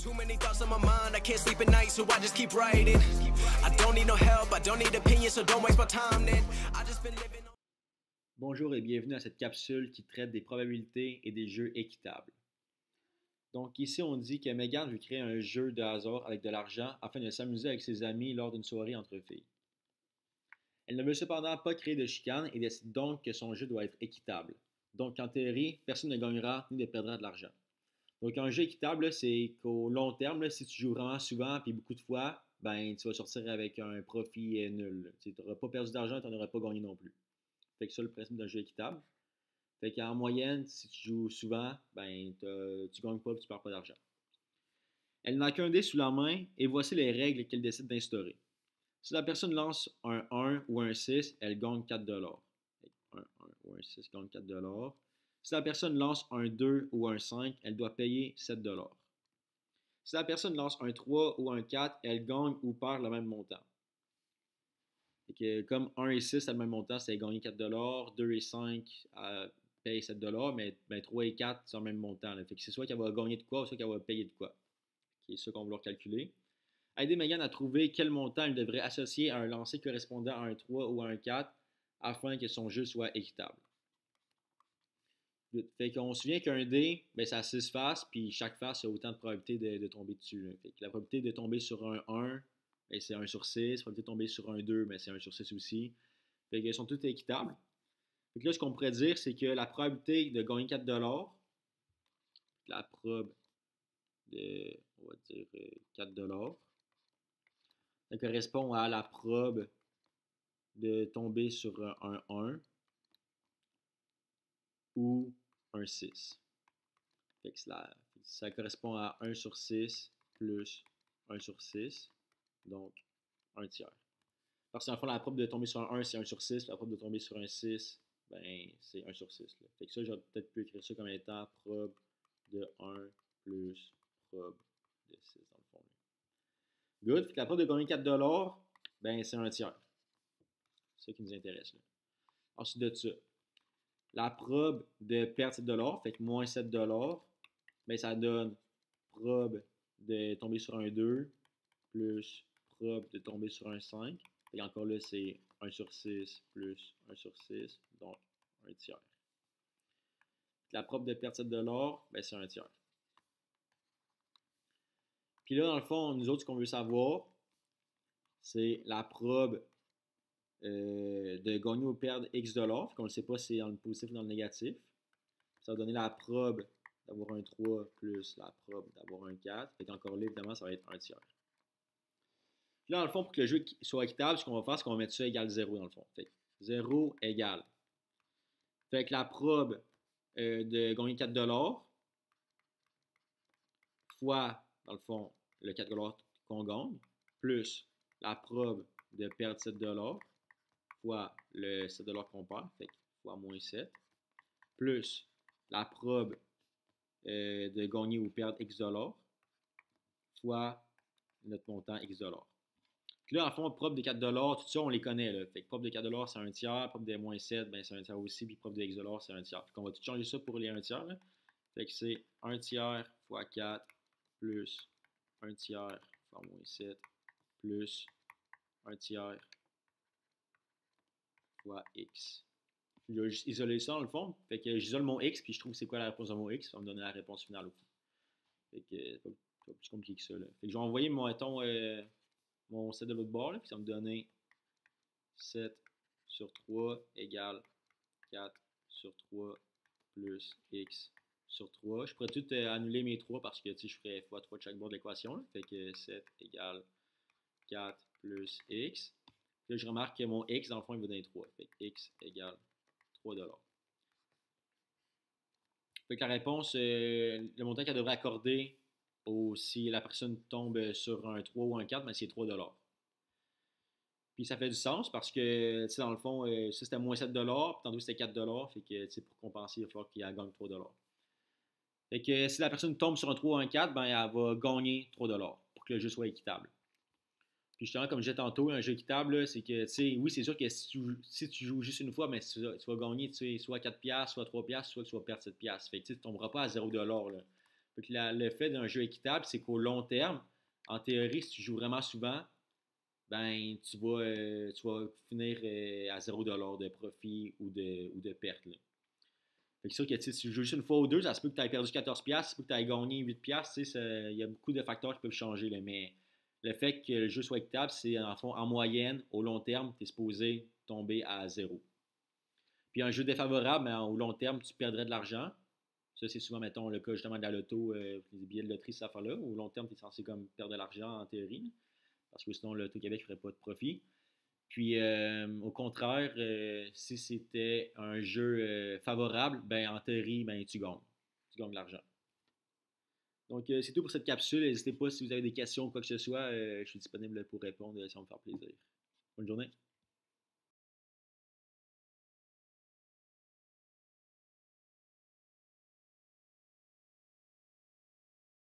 Too many thoughts on my mind, I can't sleep at night, so I just keep writing. I don't need no help, I don't need opinions, so don't waste my time then. I just been living. Bonjour et bienvenue à cette capsule qui traite des probabilités et des jeux équitables. Donc ici on dit que Megan veut créer un jeu de hasard avec de l'argent afin de s'amuser avec ses amis lors d'une soirée entre filles. Elle ne veut cependant pas créer de chicane et décide donc que son jeu doit être équitable. Donc en théorie, personne ne gagnera ni ne perdra de l'argent. Donc un jeu équitable, c'est qu'au long terme, si tu joues vraiment souvent et beaucoup de fois, ben tu vas sortir avec un profit nul. Tu n'auras pas perdu d'argent, tu n'en auras pas gagné non plus. Fait que ça, le principe d'un jeu équitable. Fait qu'en moyenne, si tu joues souvent, ben tu gagnes pas et tu perds pas d'argent. Elle n'a qu'un dé sous la main et voici les règles qu'elle décide d'instaurer. Si la personne lance un 1 ou un 6, elle gagne 4 $. Un 1 ou un 6 gagne 4 $. Si la personne lance un 2 ou un 5, elle doit payer 7 $. Si la personne lance un 3 ou un 4, elle gagne ou perd le même montant. Fait que, comme 1 et 6 à le même montant, c'est gagner 4 $, 2 et 5 paye 7 $, mais 3 et 4 c'est le même montant. Là. Fait que c'est soit qu'elle va gagner de quoi, soit qu'elle va payer de quoi. C'est ça qu'on va vouloir calculer. Aider Megan à trouver quel montant elle devrait associer à un lancer correspondant à un 3 ou à un 4 afin que son jeu soit équitable. Fait qu'on se souvient qu'un dé, ben, ça a 6 faces, puis chaque face a autant de probabilité de tomber dessus. Là. Fait que la probabilité de tomber sur un 1, ben, c'est 1 sur 6. La probabilité de tomber sur un 2, ben, c'est 1 sur 6 aussi. Fait qu'elles sont toutes équitables. Fait que là, ce qu'on pourrait dire, c'est que la probabilité de gagner 4 $, la prob de, on va dire, 4 $, ça correspond à la prob de tomber sur un 1 ou un 6. Fait que ça correspond à 1 sur 6 plus 1 sur 6, donc 1 tiers. Parce que dans le fond, la probe de tomber sur un 1, c'est 1 sur 6, la probe de tomber sur un 6, ben, c'est 1 sur 6. Là. Fait que ça, j'aurais peut-être pu écrire ça comme étant probe de 1 plus probe de 6 dans le fond. Là. Good. Fait que la probe de gagner 4 $, ben, c'est 1 tiers. C'est ça qui nous intéresse. Là. Ensuite de ça, la probe de perdre 7 $, fait que moins 7 $, ben, ça donne probe de tomber sur un 2 plus probe de tomber sur un 5. Et encore là, c'est 1 sur 6 plus 1 sur 6, donc 1 tiers. La probe de perdre 7 $, ben, c'est 1 tiers. Puis là, dans le fond, nous autres, ce qu'on veut savoir, c'est la probe de gagner ou perdre X $. Fait qu'on ne sait pas si c'est dans le positif ou dans le négatif. Ça va donner la probe d'avoir un 3 plus la probe d'avoir un 4. Fait qu'encore là, évidemment, ça va être 1 tiers. Puis là, dans le fond, pour que le jeu soit équitable, ce qu'on va faire, c'est qu'on va mettre ça égal 0 dans le fond. Fait que 0 égale. Fait que la probe de gagner 4 $ fois, dans le fond, le 4 $ qu'on gagne, plus la probe de perdre 7 $ fois le 7 $ qu'on perd, fait que fois moins 7, plus la probe de gagner ou perdre X $ fois notre montant X $. Puis là, en fond, probe de 4 $, tout ça, on les connaît. Là. Fait que probe de 4 $, c'est 1 tiers, probe de moins 7, ben, c'est 1 tiers aussi, puis probe de X $, c'est 1 tiers. Fait qu'on va tout changer ça pour les 1 tiers. Là. Fait que c'est 1 tiers fois 4 plus 1 tiers fois moins 7 plus 1 tiers fois X. Puis là, juste isoler ça dans le fond. Fait que j'isole mon X, puis je trouve c'est quoi la réponse de mon X. Ça va me donner la réponse finale au fond. Fait que c'est pas plus compliqué que ça. Là. Fait que je vais envoyer mon 7 de l'autre bord, là, puis ça va me donner 7 sur 3 égale 4 sur 3 plus X sur 3. Je pourrais tout annuler mes 3 parce que je ferais x3 de chaque bord de l'équation. Fait que 7 égale 4 plus X. Là, je remarque que mon X, dans le fond, il va donner 3. Fait que X égale 3 $. Fait que la réponse, le montant qu'elle devrait accorder si la personne tombe sur un 3 ou un 4, ben, c'est 3 $. Puis ça fait du sens parce que, dans le fond, ça c'était moins 7 $, puis tantôt c'était 4 $. Fait que, pour compenser, il va falloir qu'il gagne 3 $. Fait que si la personne tombe sur un 3 ou un 4, ben, elle va gagner 3 $ pour que le jeu soit équitable. Puis justement, comme je disais tantôt, un jeu équitable, c'est que, oui, c'est sûr que si tu joues juste une fois, mais tu vas gagner soit 4$, soit 3$, soit que tu vas perdre 7$. Fait que tu ne tomberas pas à 0 $. Là. Fait que le fait d'un jeu équitable, c'est qu'au long terme, en théorie, si tu joues vraiment souvent, ben tu vas finir à 0$ de profit ou de perte. Là. Fait que c'est sûr que si tu joues juste une fois ou deux, ça se peut que tu aies perdu 14$, ça se peut que tu aies gagné 8$. Il y a beaucoup de facteurs qui peuvent changer. Là, mais le fait que le jeu soit équitable, c'est en fond, en moyenne, au long terme, tu es supposé tomber à zéro. Puis un jeu défavorable, ben, au long terme, tu perdrais de l'argent. Ça, c'est souvent, mettons, le cas justement de la loto, les billets de loterie, cette affaire-là. Au long terme, tu es censé comme perdre de l'argent en théorie, parce que sinon, le Loto-Québec ne ferait pas de profit. Puis, au contraire, si c'était un jeu favorable, ben en théorie, ben tu gagnes. Tu gagnes de l'argent. Donc, c'est tout pour cette capsule. N'hésitez pas si vous avez des questions ou quoi que ce soit. Je suis disponible pour répondre. Ça va me faire plaisir. Bonne journée.